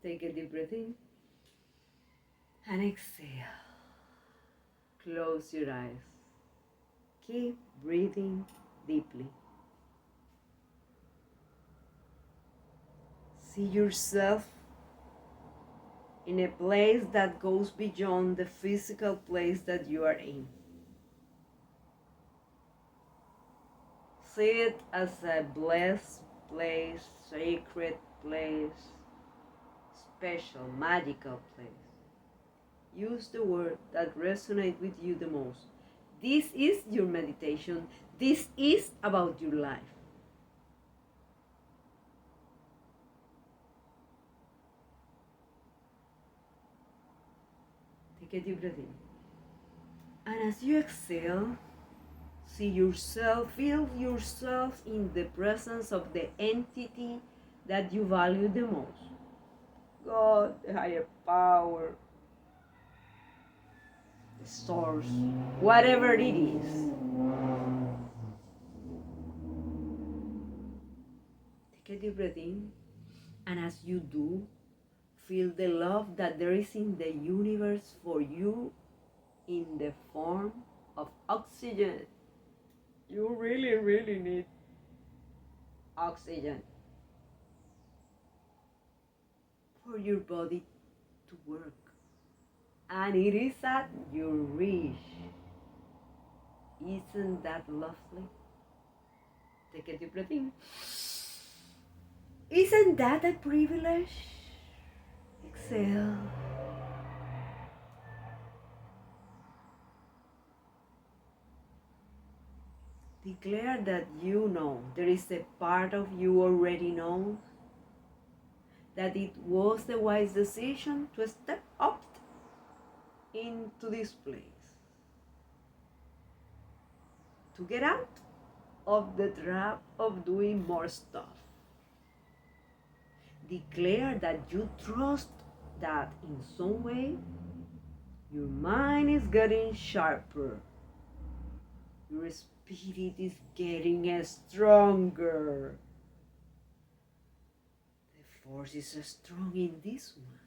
Take a deep breath in and exhale. Close your eyes. Keep breathing deeply. See yourself in a place that goes beyond the physical place that you are in. See it as a blessed place, sacred place, special, magical place. Use the word that resonates with you the most. This is your meditation. This is about your life. Take a deep breath in. And as you exhale, see yourself, feel yourself in the presence of the entity that you value the most. God, the higher power, the source, whatever it is. Take a deep breath in, and as you do, feel the love that there is in the universe for you in the form of oxygen. You really, really need oxygen for your body to work. And it is at your reach. Isn't that lovely? Take a deep breath in. Isn't that a privilege? Exhale. Declare that you know, there is a part of you already knows that it was the wise decision to step up into this place, to get out of the trap of doing more stuff. Declare that you trust that in some way your mind is getting sharper, your spirit is getting stronger. The force is strong in this one.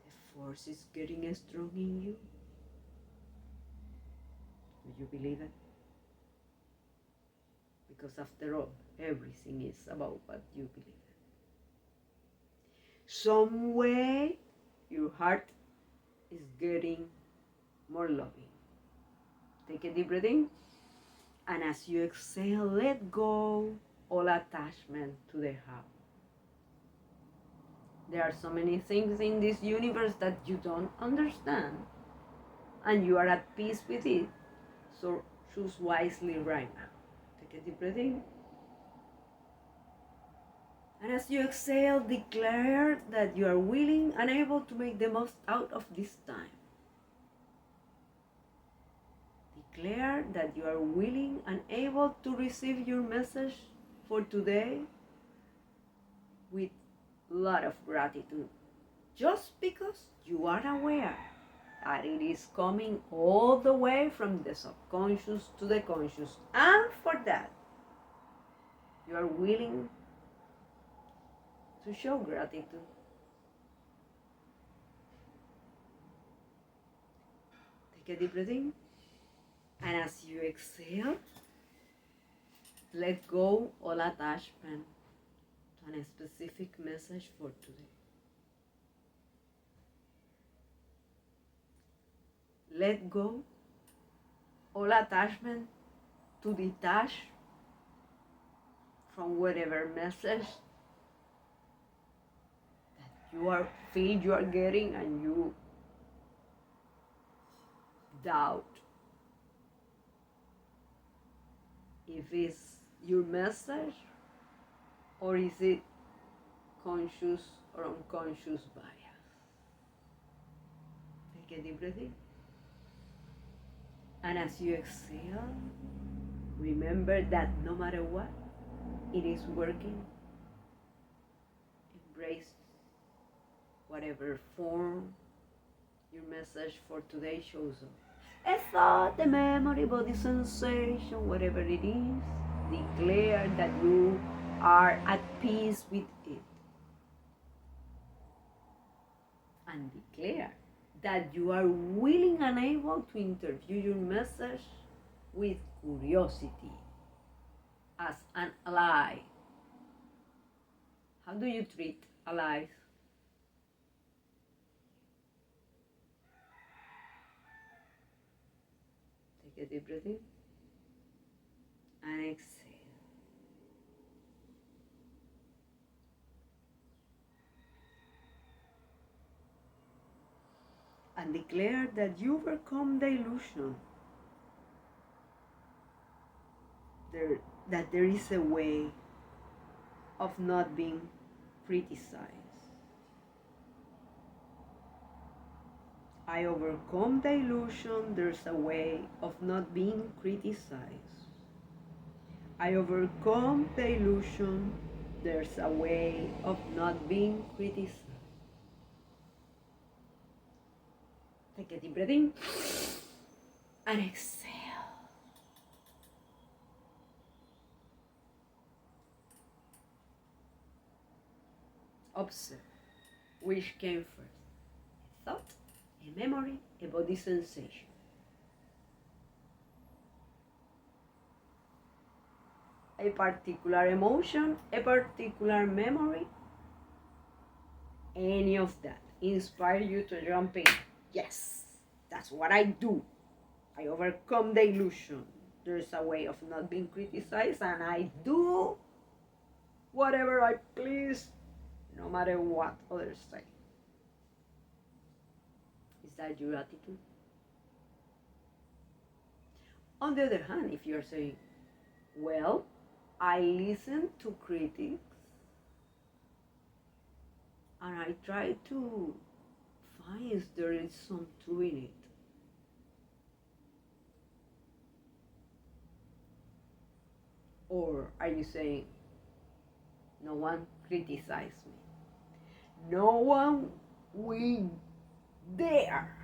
The force is getting strong in you. Do you believe it? Because after all, everything is about what you believe in. Some way your heart is getting more loving. Take a deep breath in, and as you exhale, let go all attachment to the how. There are so many things in this universe that you don't understand, and you are at peace with it. So choose wisely right now. Take a deep breath in. And as you exhale, declare that you are willing and able to make the most out of this time. Declare that you are willing and able to receive your message for today with a lot of gratitude. Just because you are aware that it is coming all the way from the subconscious to the conscious. And for that, you are willing to show gratitude. Take a deep breath in, and as you exhale, let go all attachment to a specific message for today. Let go all attachment to detach from whatever message feel you are getting, and you doubt if it's your message or is it conscious or unconscious bias. Take a deep breath in, and as you exhale, remember that no matter what, it is working. Embrace whatever form your message for today shows up. A thought, a memory, body sensation, whatever it is. Declare that you are at peace with it. And declare that you are willing and able to interview your message with curiosity as an ally. How do you treat allies? Take a deep breath in and exhale. And declare that you overcome the illusion that there is a way of not being criticized. I overcome the illusion there's a way of not being criticized. I overcome the illusion there's a way of not being criticized. Take a deep breath in and exhale. Observe which came first, a thought, a memory, a body sensation. A particular emotion, a particular memory, any of that inspire you to jump in. Yes, that's what I do. I overcome the illusion. There's a way of not being criticized, and I do whatever I please, no matter what others say. Is that your attitude? On the other hand, if you're saying, well, I listen to critics and I try to find if there is some truth in it. Or are you saying, no one criticized me? No one will dare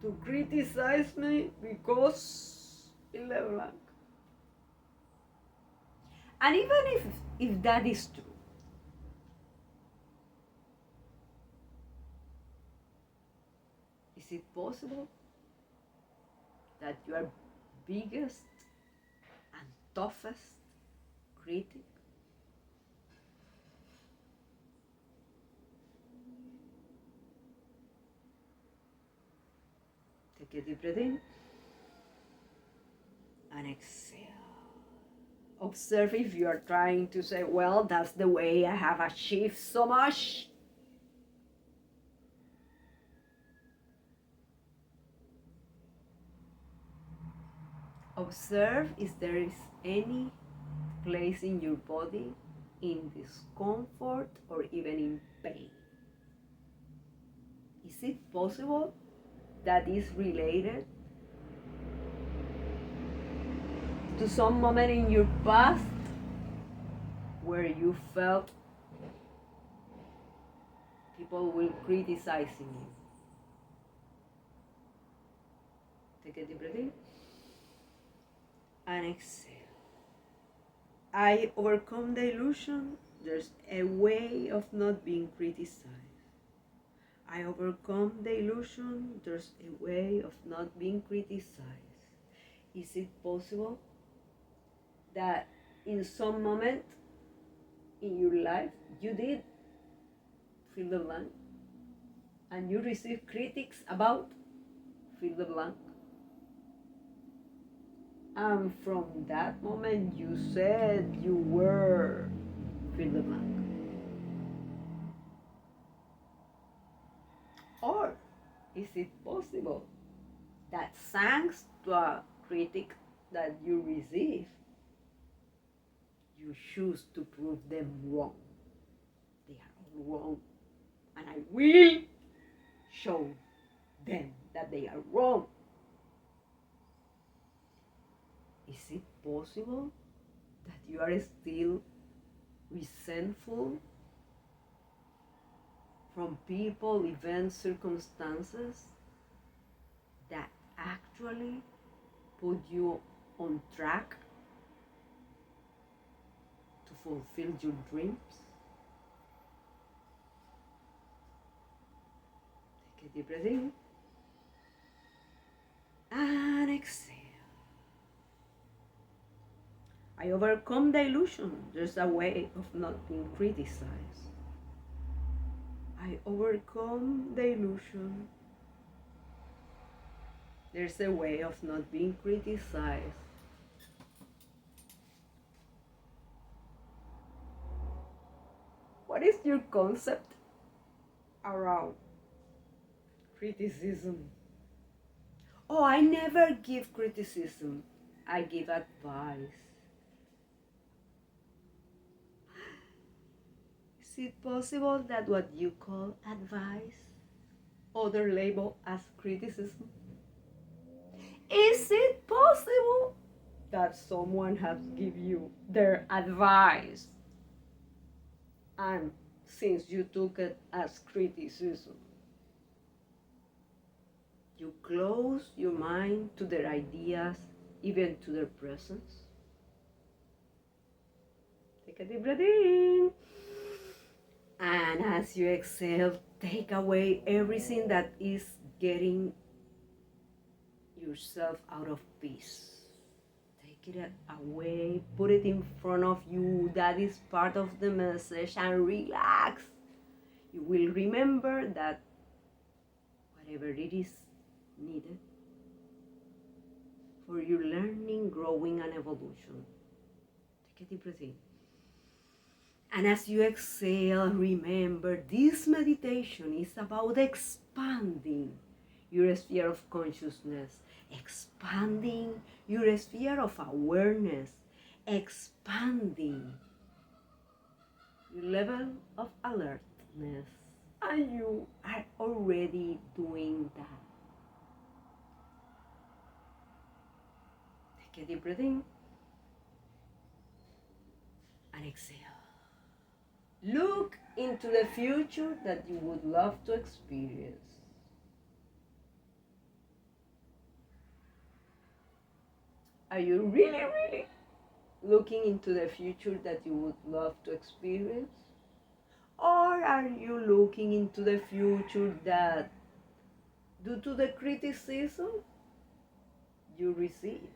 to criticize me because fill the blank. And even if that is true, is it possible that your biggest and toughest critic take a deep breath in and exhale. Observe if you are trying to say, well, that's the way I have achieved so much. Observe if there is any place in your body in discomfort or even in pain. Is it possible that is related to some moment in your past where you felt people will criticizing you? Take a deep breath in and exhale. I overcome the illusion there's a way of not being criticized. I overcome the illusion there's a way of not being criticized. Is it possible that in some moment in your life you did fill the blank and you received critics about fill the blank? And from that moment you said you were fill the blank. Or is it possible that thanks to a critic that you receive, you choose to prove them wrong? They are all wrong, and I will show them that they are wrong. Is it possible that you are still resentful from people, events, circumstances that actually put you on track fulfill your dreams. Take a deep breath in and exhale. I overcome the illusion. There's a way of not being criticized. I overcome the illusion. There's a way of not being criticized. What is your concept around criticism? Oh, I never give criticism. I give advice. Is it possible that what you call advice, others label as criticism? Is it possible that someone has given you their advice and since you took it as criticism, you close your mind to their ideas, even to their presence? Take a deep breath in. And as you exhale, take away everything that is getting yourself out of peace. Take it away, put it in front of you. That is part of the message, and relax. You will remember that whatever it is needed for your learning, growing, and evolution. Take a deep breath in. And as you exhale, remember this meditation is about expanding your sphere of consciousness, expanding your sphere of awareness, expanding your level of alertness. And you are already doing that. Take a deep breath in and exhale. Look into the future that you would love to experience. Are you really looking into the future that you would love to experience? Or are you looking into the future that, due to the criticism you receive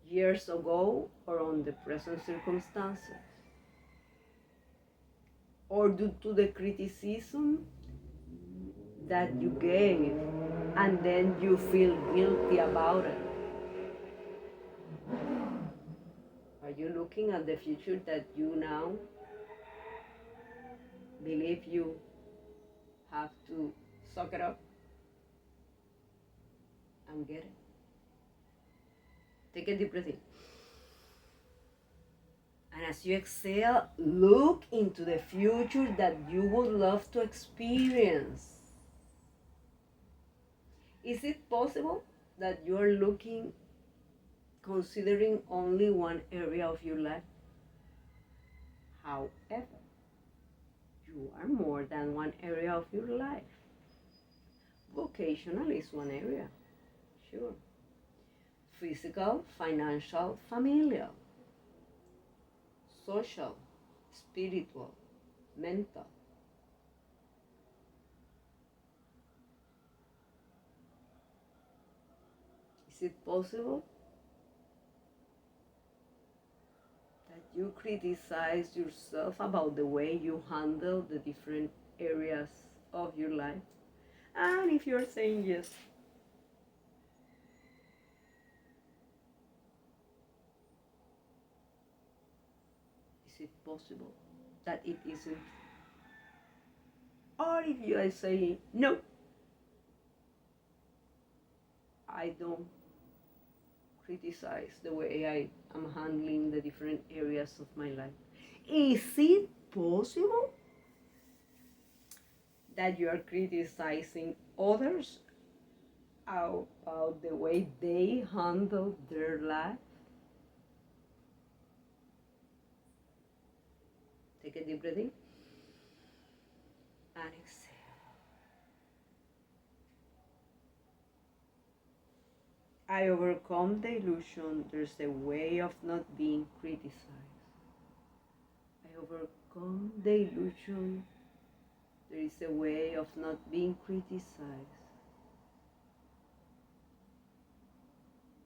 years ago or on the present circumstances? Or due to the criticism that you gave and then you feel guilty about it? Are you looking at the future that you now believe you have to suck it up and get it? Take a deep breath in. And as you exhale, look into the future that you would love to experience. Is it possible that you are looking, considering only one area of your life? However, you are more than one area of your life. Vocational is one area, sure. Physical, financial, familial, social, spiritual, mental. Is it possible that you criticize yourself about the way you handle the different areas of your life? And if you're saying yes, is it possible that it isn't? Or if you are saying no, I don't criticize the way I am handling the different areas of my life. Is it possible that you are criticizing others about the way they handle their life? Take a deep breath in and exhale. I overcome the illusion there's a way of not being criticized. I overcome the illusion there is a way of not being criticized.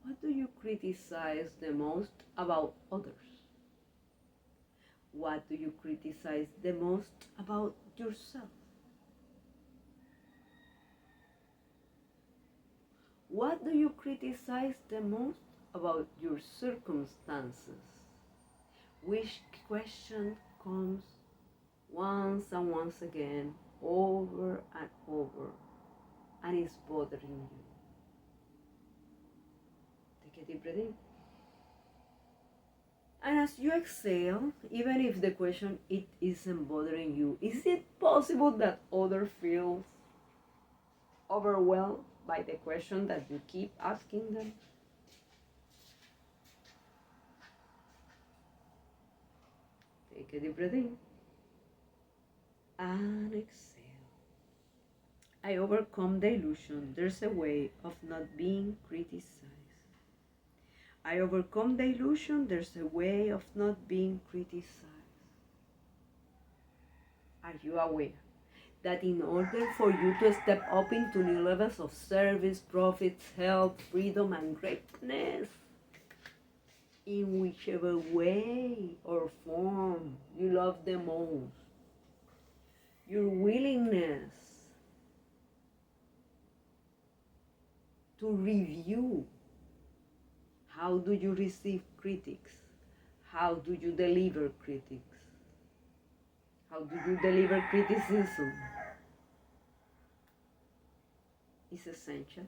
What do you criticize the most about others? What do you criticize the most about yourself? What do you criticize the most about your circumstances? Which question comes once and once again, over and over, and is bothering you? Take a deep breath in. And as you exhale, even if the question it isn't bothering you, is it possible that other feels overwhelmed by the question that you keep asking them? Take a deep breath in and exhale. I overcome the illusion there's a way of not being criticized. I overcome the illusion there's a way of not being criticized. Are you aware that in order for you to step up into new levels of service, profits, health, freedom, and greatness, in whichever way or form you love the most, your willingness to review how do you receive critics, how do you deliver critics, how do you deliver criticism, is essential.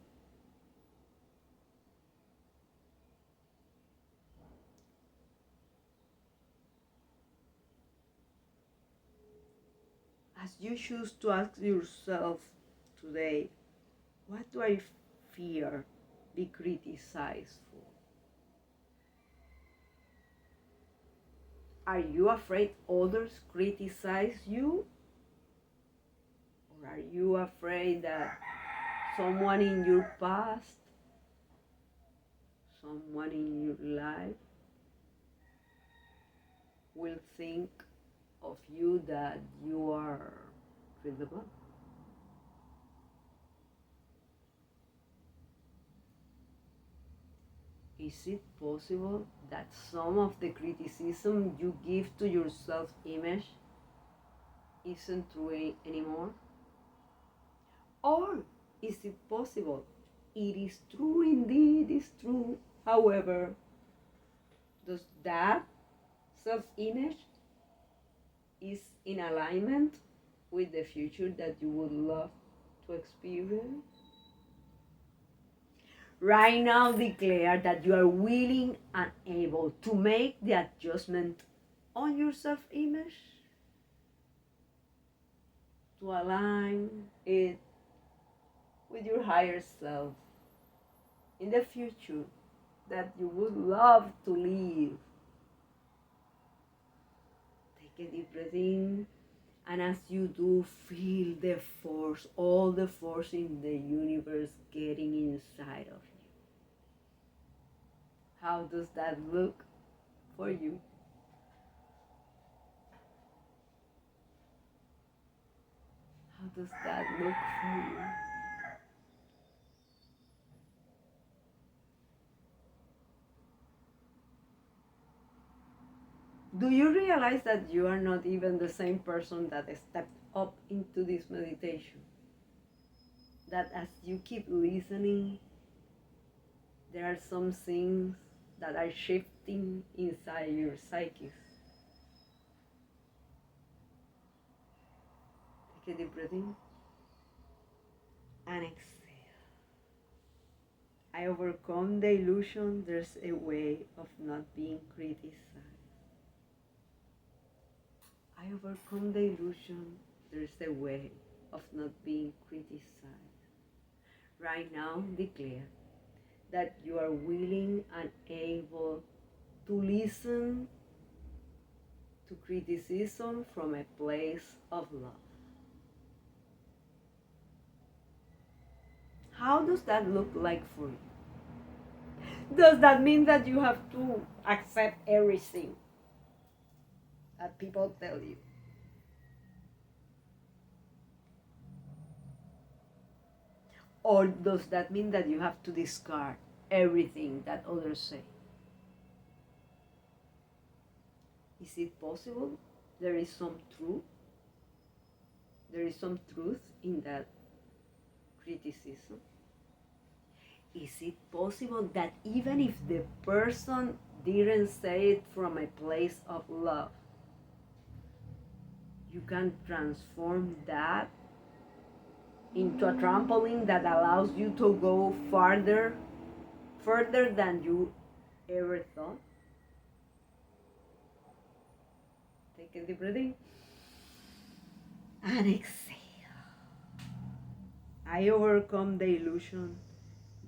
As you choose to ask yourself today, what do I fear be criticized for? Are you afraid others criticize you? Or are you afraid that someone in your past, someone in your life will think of you that you are credible? Is it possible that some of the criticism you give to your self-image isn't true anymore? Or is it possible it is true indeed, it's true, however, does that self-image is in alignment with the future that you would love to experience? Right now, declare that you are willing and able to make the adjustment on your self-image to align it with your higher self in the future that you would love to live. Take a deep breath in, and as you do, feel the force, all the force in the universe getting inside of you. How does that look for you? How does that look for you? Do you realize that you are not even the same person that stepped up into this meditation? That as you keep listening, there are some things that are shifting inside your psyche. Take a deep breath in and exhale. I overcome the illusion there's a way of not being criticized. I overcome the illusion there's a way of not being criticized. Right now, declare that you are willing and able to listen to criticism from a place of love. How does that look like for you? Does that mean that you have to accept everything that people tell you? Or does that mean that you have to discard everything that others say? Is it possible there is some truth? There is some truth in that criticism? Is it possible that even if the person didn't say it from a place of love, you can transform that into a trampoline that allows you to go further than you ever thought? Take a deep breath in and exhale. I overcome the illusion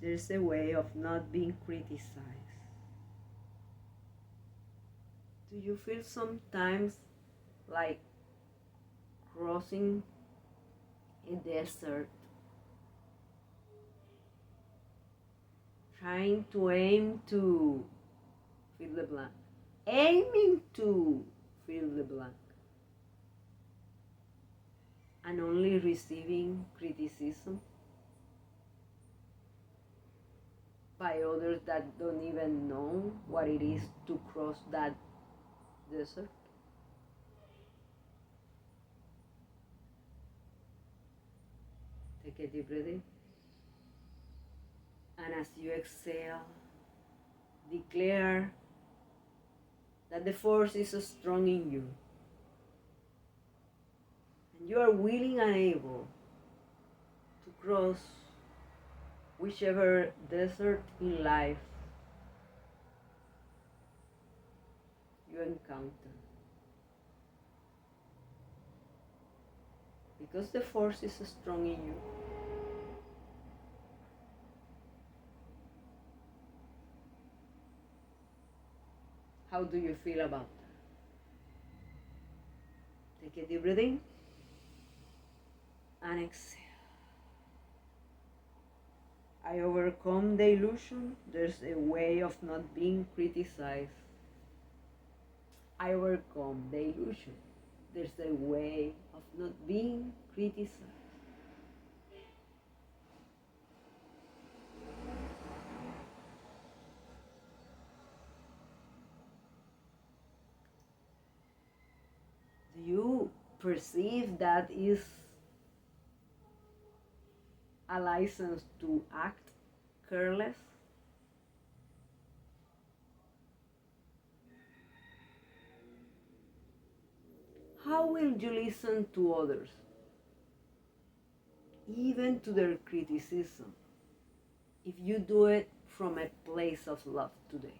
there's a way of not being criticized. Do you feel sometimes like crossing a desert, trying to aim to fill the blank, aiming to fill the blank, and only receiving criticism by others that don't even know what it is to cross that desert? Take a deep breath in. And as you exhale, declare that the force is strong in you. And you are willing and able to cross whichever desert in life you encounter. Because the force is strong in you. How do you feel about that? Take a deep breath in and exhale. I overcome the illusion there's a way of not being criticized. I overcome the illusion there's a way of not being criticized. Do you perceive that is a license to act careless? How will you listen to others, even to their criticism, if you do it from a place of love today?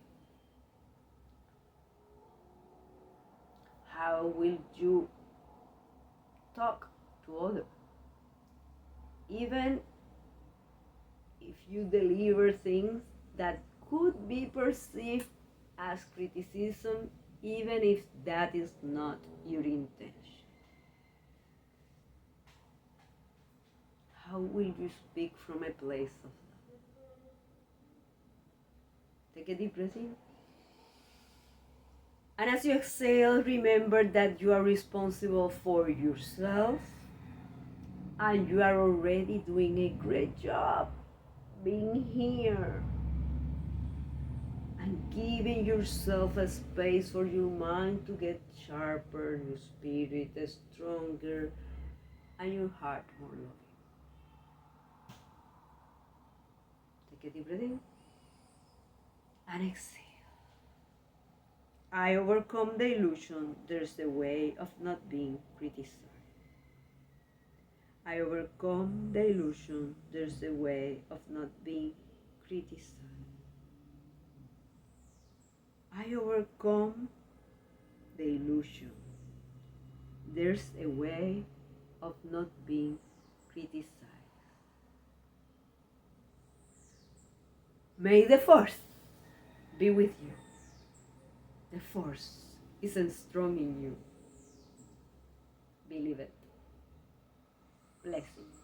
How will you talk to others, even if you deliver things that could be perceived as criticism, even if that is not your intention? How will you speak from a place of love? Take a deep breath in. And as you exhale, remember that you are responsible for yourself and you are already doing a great job being here and giving yourself a space for your mind to get sharper, your spirit stronger, and your heart more loving. Take a deep breath in and exhale. I overcome the illusion there's a way of not being criticized. I overcome the illusion there's a way of not being criticized. I overcome the illusion there's a way of not being criticized. May the force be with you. The force isn't strong in you. Believe it. Blessings.